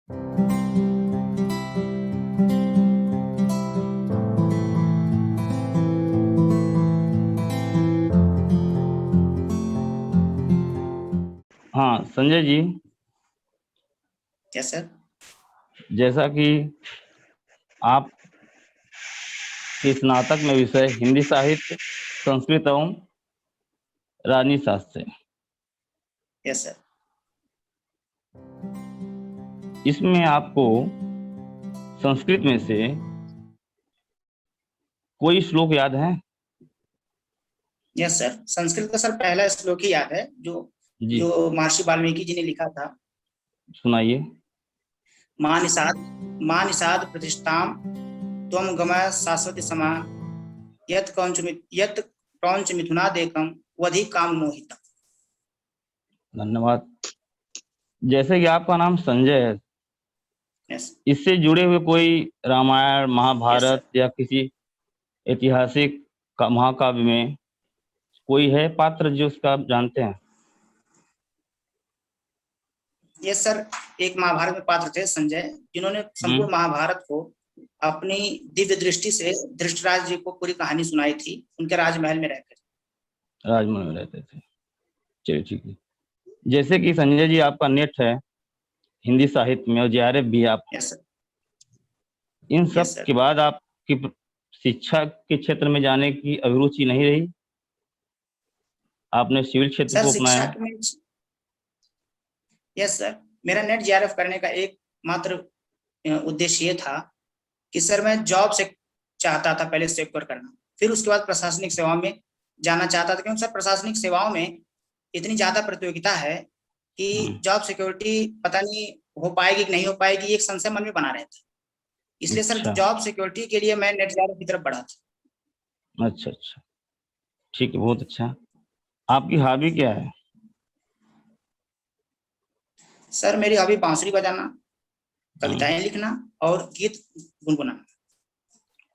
हाँ Sanjay ji, yes sir. जैसा कि आप के स्नातक में विषय हिंदी साहित्य, संस्कृत एवं राजनीति शास्त्र है। Yes sir. इसमें आपको संस्कृत में से कोई श्लोक याद है? यस सर, संस्कृत का सर पहला श्लोक ही याद है, जो जी जो महर्षि वाल्मीकि जी ने लिखा था। सुनाइए। मां निषाद प्रतिष्ठाम त्वं गमय शाश्वती समा यत् क्रौंच मिथुनादेकं वधि काम मोहितम्। धन्यवाद। जैसे कि आपका नाम संजय है, यस। इससे जुड़े हुए कोई रामायण, यस महाभारत सर। या किसी ऐतिहासिक महाकाव्य में कोई है पात्र जो उसका आप जानते हैं? यस सर, एक महाभारत में पात्र थे संजय, जिन्होंने संपूर्ण महाभारत को अपनी दिव्य दृष्टि से धृतराष्ट्र जी को पूरी कहानी सुनाई थी, उनके राजमहल में रहकर। राजमहल में रहते थे। चलिए ठीक है। जैसे कि संजय जी आपका नेट है हिंदी साहित्य में और जेआरएफ भी आप, यस सर। इन यस सब सर। के बाद आपकी शिक्षा के क्षेत्र में जाने की अभिरुचि नहीं रही, आपने सिविल क्षेत्र सर को शिक्षा अपनाया? में, यस सर, मेरा नेट जेआरएफ करने का एक मात्र उद्देश्य ये था कि सर मैं जॉब से चाहता था पहले सिक्योर करना, फिर उसके बाद प्रशासनिक सेवाओं में जाना चाहता था, क्योंकि सर प्रशासनिक सेवाओं में इतनी ज्यादा प्रतियोगिता है कि जॉब सिक्योरिटी पता नहीं हो पाएगी कि नहीं हो पाएगी, एक संशय मन में बना रहता है। इसलिए सर अच्छा जॉब सिक्योरिटी के लिए मैं नेट जेआरएफ की तरफ बढ़ा था। अच्छा अच्छा, ठीक है, बहुत अच्छा। आपकी हॉबी क्या है? सर मेरी हॉबी बांसुरी बजाना, हम्म, कविताएं लिखना और गीत गुनगुनाना।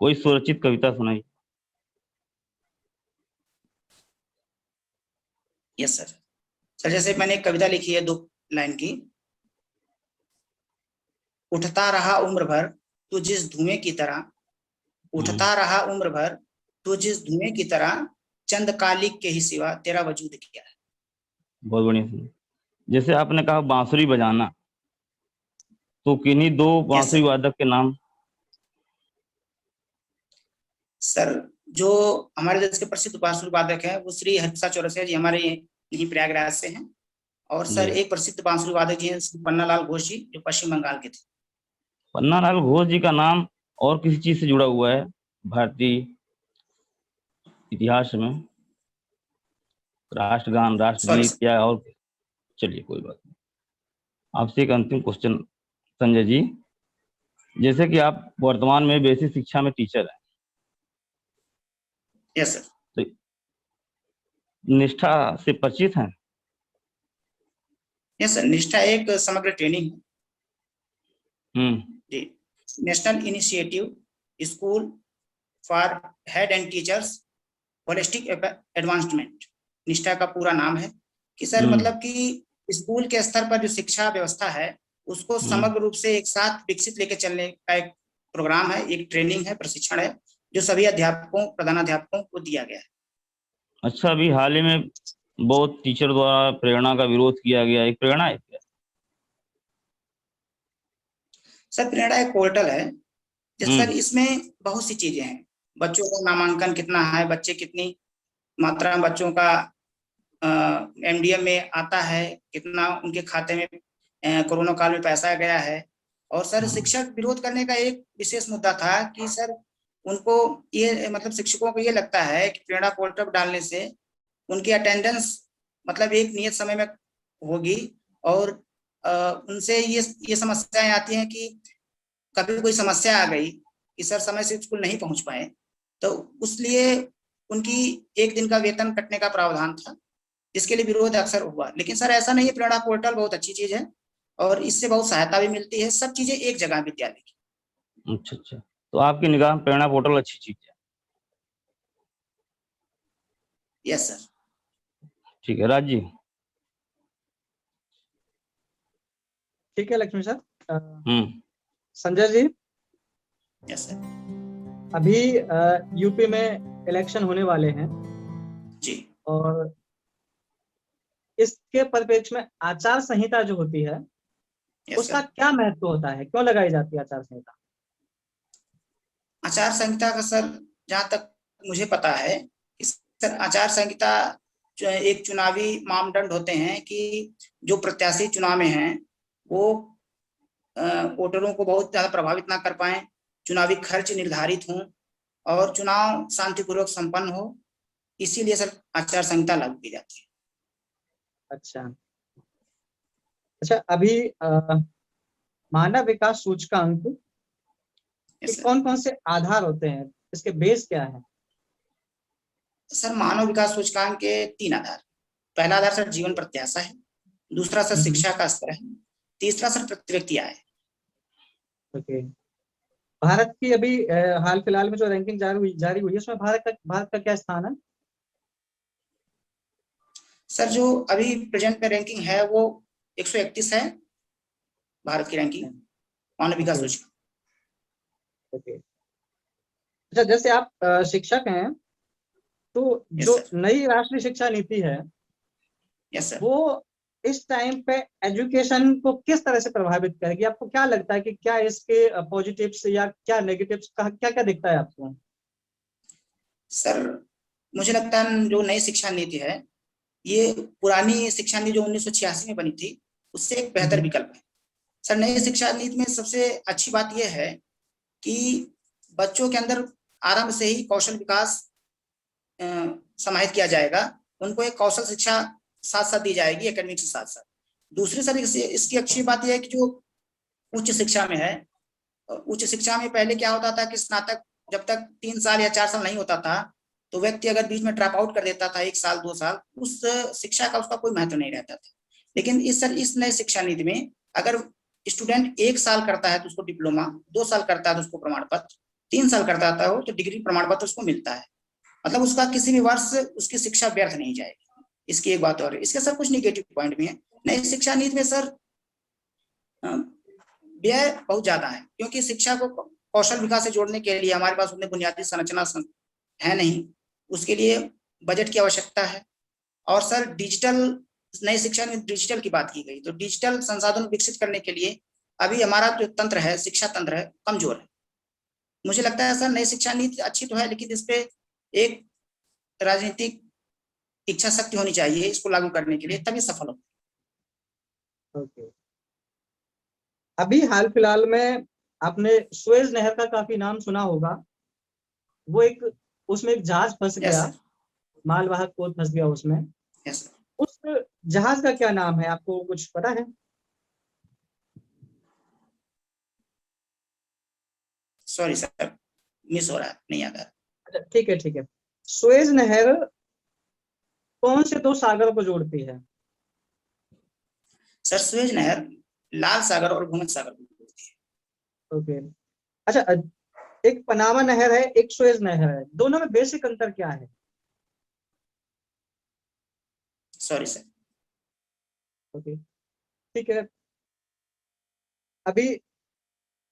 कोई स्वरचित कविता सुनाई। Yes sir. सर जैसे मैंने एक कविता लिखी है 2 लाइन की। उठता रहा उम्र भर तू जिस धुएं की तरह, उठता रहा उम्र भर तू जिस धुएं की तरह, चंद कालिक के ही सिवा तेरा वजूद क्या है। बहुत बढ़िया सुनी। जैसे आपने कहा बांसुरी बजाना, तो किन्हीं दो यस बांसुरी सर। वादक के नाम। सर जो हमारे देश के प्रसिद्ध बांसुरी वादक हैं वो श्री हरिप्रसाद चौरसिया जी, हमारे यहीं प्रयागराज से हैं। और जी, सर एक प्रसिद्ध बांसुरी वादक जी हैं श्री पन्नालाल घोष जी, जो पश्चिम बंगाल के थे। पन्नालाल घोष जी का नाम और किसी चीज से जुड़ा हुआ है भारतीय इतिहास में? राष्ट्रगान, सॉरी राष्ट्रगीत सर। या और? चलिए कोई बात नहीं। आपसे एक अंतिम क्वेश्चन संजय जी, जैसे कि आप वर्तमान में बेसिक शिक्षा में टीचर हैं, यस सर। तो निष्ठा से परिचित हैं? यस सर, निष्ठा एक समग्र ट्रेनिंग है हम्म। जी। National initiative school for head and teachers holistic advancement, Nishtha का पूरा नाम है। कि सर हम्म। मतलब कि स्कूल के स्तर पर जो शिक्षा व्यवस्था है उसको हम्म। समग्र रूप से एक साथ विकसित लेके चलने का एक प्रोग्राम है, एक ट्रेनिंग है, प्रशिक्षण है, जो सभी अध्यापकों, प्रधानाध्यापकों को दिया गया है। अच्छा, अभी हाल ही में बहुत टीचर द्वारा प्रेरणा का विरोध किया गया, एक प्रेरणा है क्या? सर प्रेरणा एक पोर्टल है, जिस सर हम्म। इसमें बहुत सी चीजें हैं। बच्चों का नामांकन कितना है, बच्चे कितनी मात्रा में बच्चों का एमडीएम में आता है, कितना उनके खाते में कोरोना काल में पैसा गया है। और सर शिक्षक विरोध करने का एक विशेष मुद्दा था कि सर उनको ये मतलब शिक्षकों को ये लगता है कि प्रेरणा पोर्टल डालने से उनकी अटेंडेंस मतलब एक नियत समय में होगी, और उनसे ये समस्याएं आती हैं कि कभी कोई समस्या आ गई कि सर समय से स्कूल नहीं पहुंच पाए, तो उसलिए उनकी एक दिन का वेतन कटने का प्रावधान था, जिसके लिए विरोध अक्सर हुआ। लेकिन सर ऐसा नहीं है, प्रेरणा पोर्टल बहुत अच्छी चीज है और इससे बहुत सहायता भी मिलती है, सब चीजें एक जगह विद्यालय की। अच्छा अच्छा, तो आपकी निगाह में प्रेरणा पोर्टल अच्छी चीज है? Yes sir. ठीक है राज जी। ठीक है Lakshmi sir. Sanjay ji, yes sir. अभी यूपी में इलेक्शन होने वाले हैं जी और इसके परिप्रेक्ष्य में आचार संहिता जो होती है यस उसका सर। क्या महत्व होता है, क्यों लगाई जाती है आचार संहिता? आचार संहिता का सर जहाँ तक मुझे पता है कि सर आचार संहिता जो एक चुनावी मापदंड होते हैं कि जो प्रत्याशी चुनाव में हैं वो वोटरों को बहुत ज्यादा प्रभावित ना कर पाए, चुनावी खर्च निर्धारित हों और चुनाव शांतिपूर्वक संपन्न हो, इसीलिए सर आचार संहिता लागू की जाती है। अच्छा अच्छा, अभी मानव विकास सूचकांक के कौन कौन से आधार होते हैं, इसके बेस क्या है? सर मानव विकास सूचकांक के 3 आधार। पहला आधार सर जीवन प्रत्याशा है, दूसरा सर शिक्षा का स्तर है, तीसरा सर प्रति व्यक्ति आय। ओके, भारत की अभी हाल फिलहाल में जो रैंकिंग जारी हुई है उसमें भारत का क्या स्थान है? सर जो अभी प्रेजेंट में रैंकिंग है वो 131 है, भारत की रैंकिंग मानव विकास सूचकांक। ओके, अच्छा, जैसे आप शिक्षक हैं तो जो नई राष्ट्रीय शिक्षा नीति है यस सर। वो इस टाइम पे एजुकेशन को किस तरह से प्रभावित करेगी? आपको क्या लगता है कि क्या इसके पॉजिटिव्स या क्या नेगेटिव्स का क्या क्या दिखता है आपको? सर मुझे लगता है जो नई शिक्षा नीति है ये पुरानी शिक्षा नीति जो 1986 में बनी थी उससे एक बेहतर विकल्प है। सर नई शिक्षा नीति में सबसे अच्छी बात यह है कि बच्चों के अंदर आरंभ से ही कौशल विकास समाहित किया जाएगा, उनको एक कौशल शिक्षा साथ साथ दी जाएगी एकेडमिक के साथ साथ। दूसरी सर इसकी अच्छी बात यह है कि जो उच्च शिक्षा में है, उच्च शिक्षा में पहले क्या होता था कि स्नातक जब तक 3 साल या 4 साल नहीं होता था तो व्यक्ति अगर बीच में ड्रॉप आउट कर देता था 1 साल 2 साल, उस शिक्षा का उसका कोई महत्व नहीं रहता था। लेकिन इस नए शिक्षा नीति में अगर स्टूडेंट 1 साल करता है तो उसको डिप्लोमा, 2 साल करता है तो उसको प्रमाण पत्र, 3 साल करता है तो डिग्री प्रमाण पत्र उसको मिलता है। मतलब उसका किसी भी वर्ष उसकी शिक्षा व्यर्थ नहीं जाएगी। इसकी एक बात और है। इसके सर कुछ निगेटिव पॉइंट भी है। नई शिक्षा नीति में सर व्यय बहुत ज्यादा है, क्योंकि शिक्षा को कौशल विकास से जोड़ने के लिए हमारे पास उतने बुनियादी संरचना है नहीं, उसके लिए बजट की आवश्यकता है। और सर डिजिटल, नई शिक्षा में डिजिटल की बात की गई तो डिजिटल संसाधन विकसित करने के लिए अभी हमारा जो तंत्र है, शिक्षा तंत्र है, कमजोर है। मुझे लगता है सर नई शिक्षा नीति अच्छी तो है लेकिन इस पे एक राजनीतिक इच्छा शक्ति होनी चाहिए इसको लागू करने के लिए, तभी सफल हो। ओके, अभी हाल फिलहाल में आपने सुएज नहर का काफी नाम सुना होगा। वो एक, उसमें एक जहाज फंस गया, मालवाहक पोत फंस गया उसमें। उस जहाज का क्या नाम है, आपको कुछ पता है? सॉरी सर, मिस हो रहा है, नहीं याद आ रहा। अच्छा ठीक है ठीक है, सुएज नहर कौन से 2 सागर को जोड़ती है? सर सुएज नहर लाल सागर और भूमध्य सागर को जोड़ती है। ओके, अच्छा, एक पनामा नहर है, एक सुएज नहर है, दोनों में बेसिक अंतर क्या है? Sorry sir. ओके ठीक है, अभी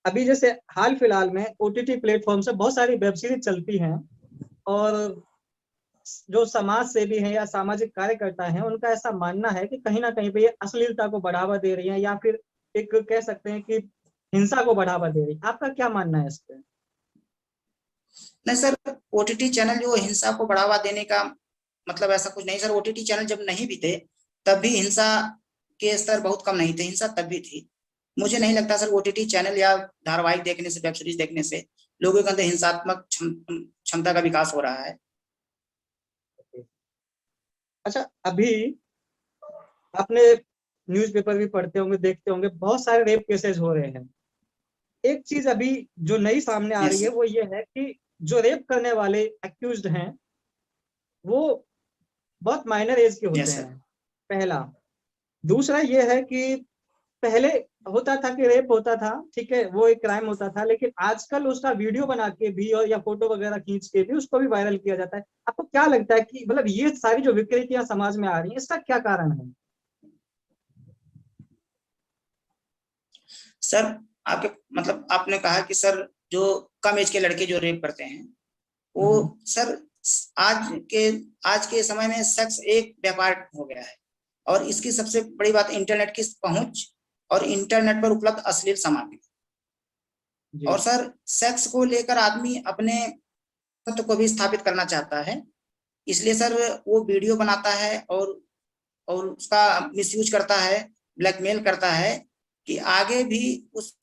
अभी जैसे हाल फिलहाल में ओटीटी प्लेटफॉर्म से बहुत सारी वेब सीरीज चलती हैं और जो समाज सेवी हैं या सामाजिक कार्यकर्ता हैं उनका ऐसा मानना है कि कहीं ना कहीं पे ये अश्लीलता को बढ़ावा दे रही है या फिर एक कह सकते हैं कि हिंसा को बढ़ावा दे रही है। आपका क्या मानना है इस पे? नहीं सर, ओटीटी चैनल जो हिंसा को बढ़ावा देने का मतलब ऐसा कुछ नहीं सर। ओटीटी चैनल जब नहीं भी थे तब भी हिंसा के स्तर बहुत कम नहीं थे, हिंसा तब भी थी। मुझे नहीं लगता सर ओटीटी चैनल या धारावाहिक देखने से, वेब सीरीज देखने से लोगों के अंदर हिंसात्मक क्षमता का विकास हो रहा है। अच्छा, अभी आपने न्यूज़पेपर भी पढ़ते होंगे, देखते होंगे, बहुत सारे रेप केसेस हो रहे हैं। एक चीज अभी जो नई सामने आ रही है वो ये है कि जो रेप करने वाले एक्यूज्ड हैं वो बहुत माइनर एज के होते हैं, पहला। दूसरा ये है कि पहले होता था कि रेप होता था, ठीक है, वो एक क्राइम होता था, लेकिन आजकल उसका वीडियो बना के भी और या फोटो वगैरह खींच के भी उसको भी वायरल किया जाता है। आपको क्या लगता है कि मतलब ये सारी जो विकृतियां समाज में आ रही हैं इसका क्या कारण है? सर आपके मतलब आपने कहा कि सर जो कम एज के लड़के जो रेप करते हैं वो सर आज के आज के समय में सेक्स एक व्यापार हो गया है, और इसकी सबसे बड़ी बात इंटरनेट की पहुंच और इंटरनेट पर उपलब्ध अश्लील सामग्री। और सर सेक्स को लेकर आदमी अपने तत्व को भी स्थापित करना चाहता है, इसलिए सर वो वीडियो बनाता है और उसका मिसयूज करता है, ब्लैकमेल करता है कि आगे भी उस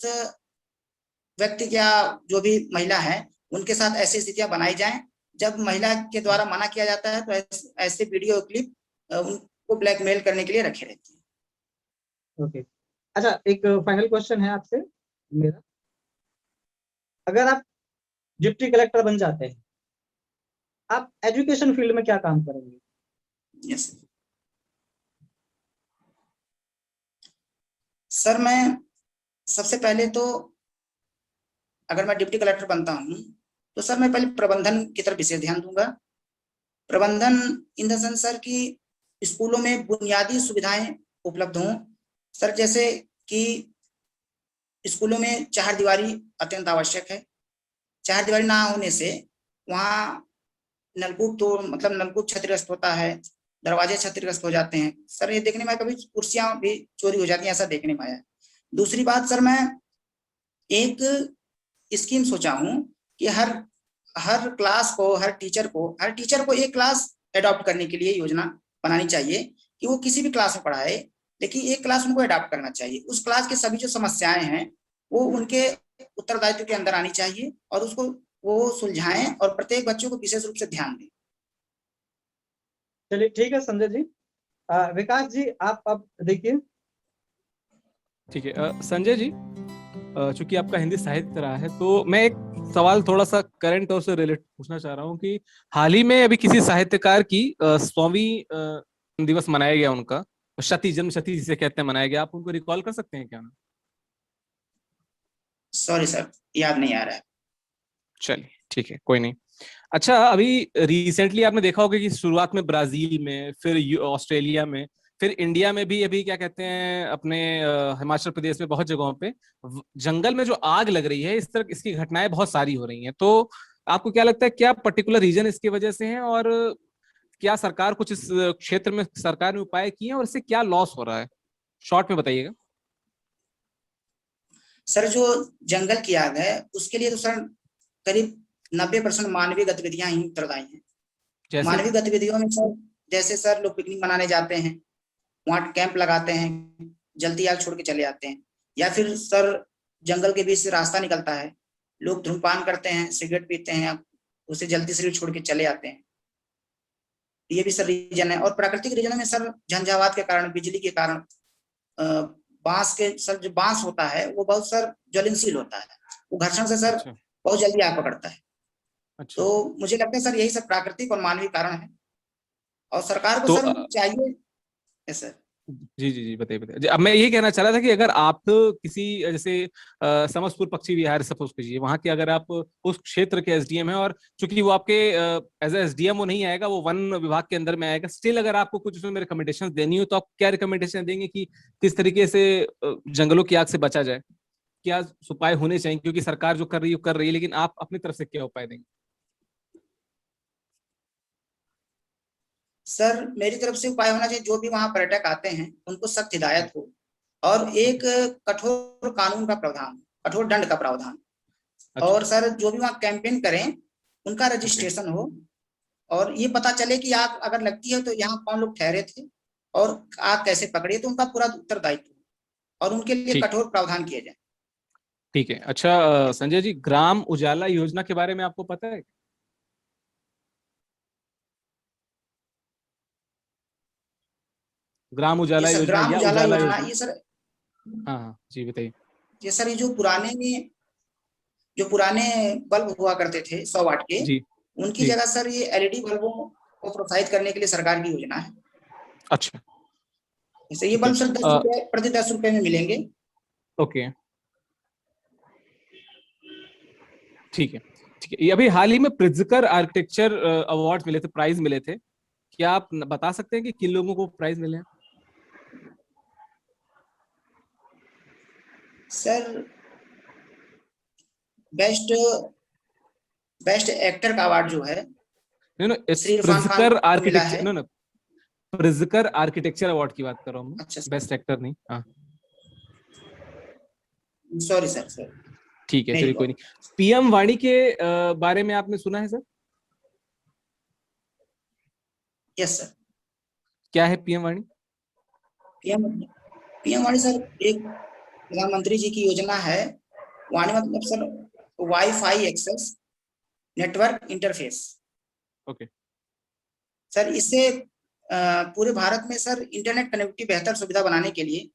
व्यक्ति या जो भी महिला है उनके साथ ऐसी स्थितियां बनाई जाएं। जब महिला के द्वारा मना किया जाता है तो ऐसे वीडियो क्लिप उनको ब्लैकमेल करने के लिए रखे रहते हैं। ओके, अच्छा एक फाइनल क्वेश्चन है आपसे मेरा, अगर आप डिप्टी कलेक्टर बन जाते हैं, आप एजुकेशन फील्ड में क्या काम करेंगे? यस सर, मैं सबसे पहले तो अगर मैं डिप्टी कलेक्टर बनता हूं तो सर मैं पहले प्रबंधन की तरफ विशेष ध्यान दूंगा। प्रबंधन इन द सेंस सर कि स्कूलों में बुनियादी सुविधाएं उपलब्ध हों सर, जैसे कि स्कूलों में चारदीवारी अत्यंत आवश्यक है। चारदीवारी ना होने से वहाँ नलकूप तो मतलब नलकूप क्षतिग्रस्त होता है, दरवाजे क्षतिग्रस्त हो जाते हैं सर, ये देखने में आया, कभी कुर्सियां भी चोरी हो जाती हैं, ऐसा देखने में आया। दूसरी बात सर, मैं एक स्कीम सोचा हूँ कि हर हर क्लास को हर टीचर को एक क्लास एडॉप्ट करने के लिए योजना बनानी चाहिए कि वो किसी भी क्लास में पढ़ाए, लेकिन एक क्लास उनको एडॉप्ट करना चाहिए। उस क्लास की सभी जो समस्याएं हैं वो उनके उत्तरदायित्व के अंदर आनी चाहिए और उसको वो सुलझाएं और प्रत्येक बच्चों को विशेष रूप से ध्यान दें। चलिए ठीक है संजय जी। विकास जी आप अब देखिए। ठीक है संजय जी, चूंकि आपका हिंदी साहित्य रहा है तो मैं एक सवाल थोड़ा सा करंट और से रिलेट पूछना चाह रहा हूँ कि हाल ही में अभी किसी साहित्यकार की 100वीं दिवस मनाया गया, उनका शती जन्म शती जिसे कहते हैं मनाया गया, आप उनको रिकॉल कर सकते हैं क्या? सॉरी सर, याद नहीं आ रहा है। चलिए ठीक है, कोई नहीं। अच्छा, अभी रिसेंटली आपने देखा होगा कि शुरुआत में ब्राजील में, फिर ऑस्ट्रेलिया में, फिर इंडिया में भी अभी क्या कहते हैं अपने हिमाचल प्रदेश में बहुत जगहों पे जंगल में जो आग लग रही है, इस तरह इसकी घटनाएं बहुत सारी हो रही हैं। तो आपको क्या लगता है, क्या पर्टिकुलर रीजन इसकी वजह से है, और क्या सरकार कुछ इस क्षेत्र में सरकार ने उपाय किए हैं, और इससे क्या लॉस हो रहा है, शॉर्ट में बताइएगा। सर जो जंगल की आग है उसके लिए तो सर करीब 90% मानवीय गतिविधियां ही उत्तरदायी हैं। मानवीय गतिविधियों में सर जैसे सर लोग पिकनिक मनाने जाते हैं, वहां कैंप लगाते हैं, जल्दी आग छोड़ के चले आते हैं, या फिर सर जंगल के बीच से रास्ता निकलता है, लोग धूम्रपान करते हैं, सिगरेट पीते हैं, उसे जल्दी से छोड़ के चले आते हैं, ये भी सर रीजन है। और प्राकृतिक रीजनों में सर झंझावात के कारण, बिजली के कारण, बांस के सर जो बांस होता है वो बहुत सर ज्वलनशील होता है, वो घर्षण से सर बहुत जल्दी आग पकड़ता है। तो मुझे लगता है सर यही सब प्राकृतिक और मानवीय कारण है, और सरकार को सर चाहिए सर। जी जी जी, बताइए बताइए। अब मैं यही कहना चाह रहा था कि अगर आप किसी जैसे समस्तपुर पक्षी विहार सपोज कीजिए, वहां के अगर आप उस क्षेत्र के एसडीएम हैं, और चूंकि वो आपके एज ए एसडीएम वो नहीं आएगा, वो वन विभाग के अंदर में आएगा, स्टिल अगर आपको कुछ उसमें रिकमेंडेशन देनी हो तो आप क्या रिकमेंडेशन देंगे कि किस तरीके से जंगलों की आग से बचा जाए, क्या उपाय होने चाहिए? क्योंकि सरकार जो कर रही है, लेकिन आप अपनी तरफ से क्या उपाय देंगे? सर मेरी तरफ से उपाय होना चाहिए, जो भी वहां पर्यटक आते हैं उनको सख्त हिदायत हो, और एक कठोर कानून का प्रावधान, कठोर दंड का प्रावधान। और सर जो भी वहां कैंपेन करें उनका रजिस्ट्रेशन हो, और ये पता चले कि आग अगर लगती है तो यहाँ कौन लोग ठहरे थे और आग कैसे पकड़ी, तो उनका पूरा उत्तरदायित्व और उनके लिए कठोर प्रावधान किए जाए। ठीक है। अच्छा संजय जी, ग्राम उजाला योजना के बारे में आपको पता है? ग्राम उजाला योजना ग्राम या उजाला उजाला योजना, योजना? ये सर हाँ हाँ जी बताइए। ये सर ये जो पुराने बल्ब हुआ करते थे 100 वाट के, उनकी जगह सर ये एलईडी बल्बों को प्रोत्साहित करने के लिए सरकार की योजना है। अच्छा, जैसे ये बल्ब सर 10 रुपए प्रति 10 रुपए में मिलेंगे। ओके ठीक है ठीक है। ये अभी हाल ही में प्रिज्कर आर्किटेक्चर अवार्ड मिले थे, प्राइज मिले थे, क्या आप बता सकते हैं कि किन लोगों को प्राइज मिले हैं? सर बेस्ट एक्टर का अवार्ड जो है no no, it's Shri Irrfan Khan Pritzker को मिला आर्किटेक्चर, है। No no, Pritzker architecture award की बात कर रहा हूँ मैं, अच्छा बेस्ट एक्टर नहीं। हाँ सॉरी सर, सॉरी ठीक है, मेरी चलिए कोई बात। नहीं। पीएम वाणी के बारे में आपने सुना है सर? Yes sir. क्या है पीएम वाणी? पीएम पीएम वाणी सर एक प्रधानमंत्री जी की योजना है। वाणी मतलब sir wifi access network interface. Okay. Sir इससे पूरे भारत में सर इंटरनेट कनेक्टिविटी बेहतर सुविधा बनाने के लिए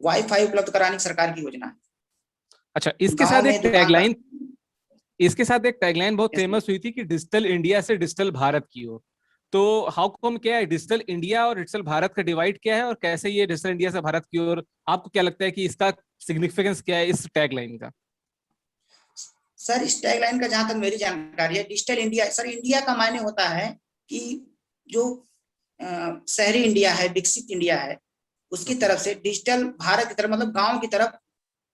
वाईफाई उपलब्ध कराने की सरकार की योजना है। अच्छा, इसके गांव साथ में एक दुकानदार, टैगलाइन बहुत फेमस हुई थी कि डिजिटल इंडिया से डिजिटल भारत की ओर। तो हाउ कम, क्या है डिजिटल इंडिया और डिजिटल भारत का डिवाइड क्या है, और कैसे ये डिजिटल इंडिया से भारत की ओर, आपको क्या लगता है कि इसका सिग्निफिकेंस क्या है इस टैगलाइन का? सर इस टैगलाइन का जहां तक मेरी जानकारी है, डिजिटल इंडिया सर, इंडिया का मायने होता है कि जो शहरी इंडिया है, विकसित इंडिया है, उसकी तरफ से डिजिटल भारत की तरफ मतलब गांव की तरफ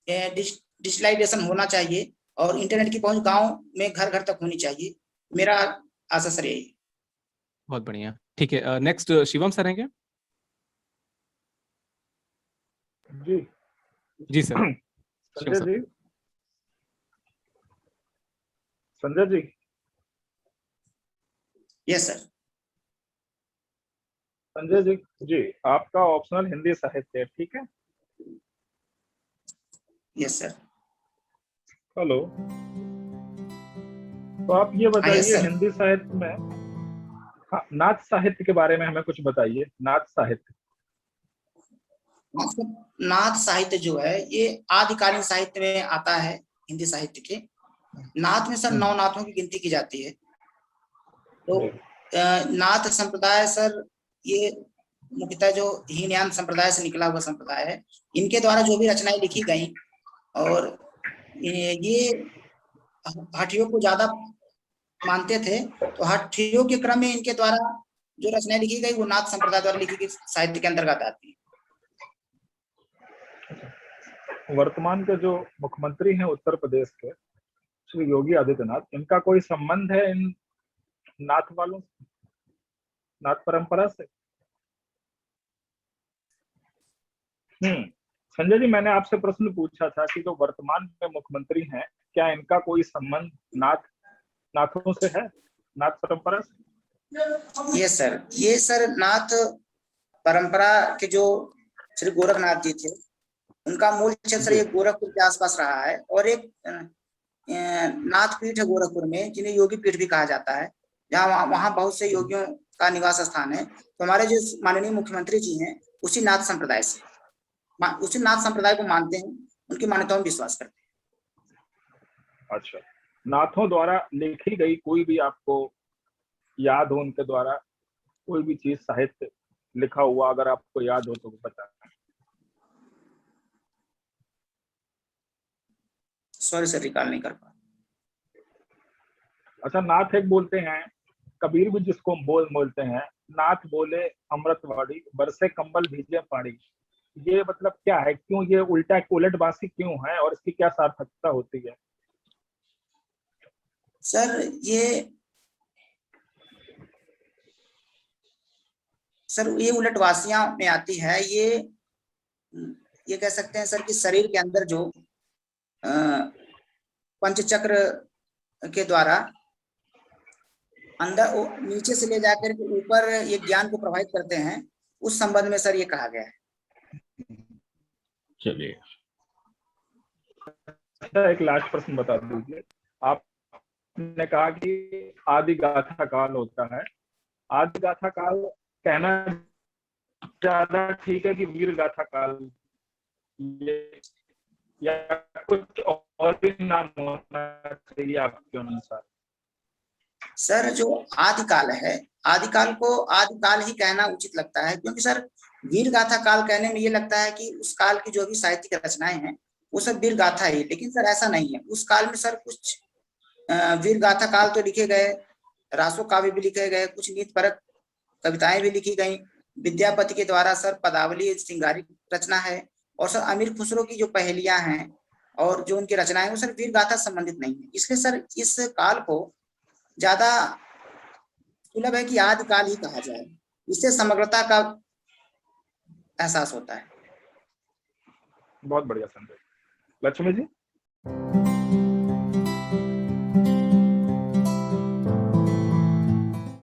डिजिटलाइजेशन होना चाहिए और इंटरनेट की पहुंच गांव में घर घर तक होनी चाहिए। मेरा आशा सर यही। बहुत बढ़िया, ठीक है। नेक्स्ट शिवम सर हैं क्या? जी जी सर, शिवम संजय सर। जी, संजय जी, यस सर। संजय जी, जी आपका ऑप्शनल हिंदी साहित्य है, ठीक है? Yes sir. हेलो, तो आप ये हाँ यस बताइए सर। हिंदी साहित्य में, हाँ, नाच साहित्य के बारे में हमें कुछ बताइए। नाच साहित्य। नाथ साहित्य जो है ये आदिकालीन साहित्य में आता है। हिंदी साहित्य के नाथ में सर 9 नाथों की गिनती की जाती है। तो नाथ संप्रदाय सर ये मुख्यतः जो हीनयान संप्रदाय से निकला हुआ संप्रदाय है। इनके द्वारा जो भी रचनाएं लिखी गई और ये हठियों को ज्यादा मानते थे, तो हठियों के क्रम में इनके द्वारा जो रचनाएं लिखी गई वो नाथ संप्रदाय द्वारा लिखी गई साहित्य के अंतर्गत आती है। वर्तमान के जो मुख्यमंत्री हैं उत्तर प्रदेश के, श्री योगी आदित्यनाथ, इनका कोई संबंध है इन नाथ वालों से, नाथ परंपरा से? संजय जी, मैंने आपसे प्रश्न पूछा था कि जो वर्तमान में मुख्यमंत्री हैं, क्या इनका कोई संबंध नाथों से है, नाथ परंपरा से? ये सर नाथ परंपरा के जो श्री गोरखनाथ जी थे, उनका मूल क्षेत्र ये गोरखपुर के आसपास रहा है और एक नाथ पीठ है गोरखपुर में जिन्हें योगी पीठ भी कहा जाता है, जहाँ वहाँ बहुत से योगियों का निवास स्थान है। तो हमारे जो माननीय मुख्यमंत्री जी हैं उसी नाथ संप्रदाय को मानते हैं, उनकी मान्यताओं में विश्वास करते हैं। अच्छा, नाथों द्वारा लिखी गई कोई भी आपको याद हो, उनके द्वारा कोई भी चीज साहित्य लिखा हुआ अगर आपको याद हो तो बताएं। सॉरी सर, रिकॉल नहीं कर पा। अच्छा, नाथ एक बोलते हैं, कबीर भी जिसको बोलते हैं, नाथ बोले अमृतवाड़ी, बरसे कंबल भीजे पानी। ये मतलब क्या है, क्यों ये उलटबासी क्यों है और इसकी क्या सार्थकता होती है? सर ये उलटवासियां में आती है। ये कह सकते हैं सर कि शरीर के अंदर जो पंचचक्र के द्वारा अंदर नीचे से ले जाकर के ऊपर ये ज्ञान को प्रभावित करते हैं, उस संबंध में सर ये कहा गया है। चलिए, अच्छा, एक लास्ट प्रश्न बता दीजिए। आपने कहा कि आदि गाथा काल होता है, आदि गाथा काल कहना ज्यादा ठीक है कि वीर गाथा काल, या कुछ और भी नाम होना चाहिए आपके अनुसार? सर जो आदिकाल है, आदिकाल को आदिकाल ही कहना उचित लगता है, क्योंकि सर वीर गाथा काल कहने में ये लगता है कि उस काल की जो भी साहित्यिक रचनाएं हैं वो सब वीर गाथा ही, लेकिन सर ऐसा नहीं है। उस काल में सर कुछ वीर गाथा काल तो लिखे गए, रासो काव्य भी लिखे गए, कुछ नीतिपरक कविताएं भी लिखी गई। विद्यापति के द्वारा सर पदावली श्रृंगारिक रचना है, और सर अमीर खुसरो की जो पहेलियां हैं और जो उनकी रचनाएं वो सर वीर गाथा से संबंधित नहीं है, इसलिए सर इस काल को ज्यादा सुलभ है कि आदि काल ही कहा जाए, इससे समग्रता का एहसास होता है। बहुत बढ़िया संजय। लक्ष्मी जी।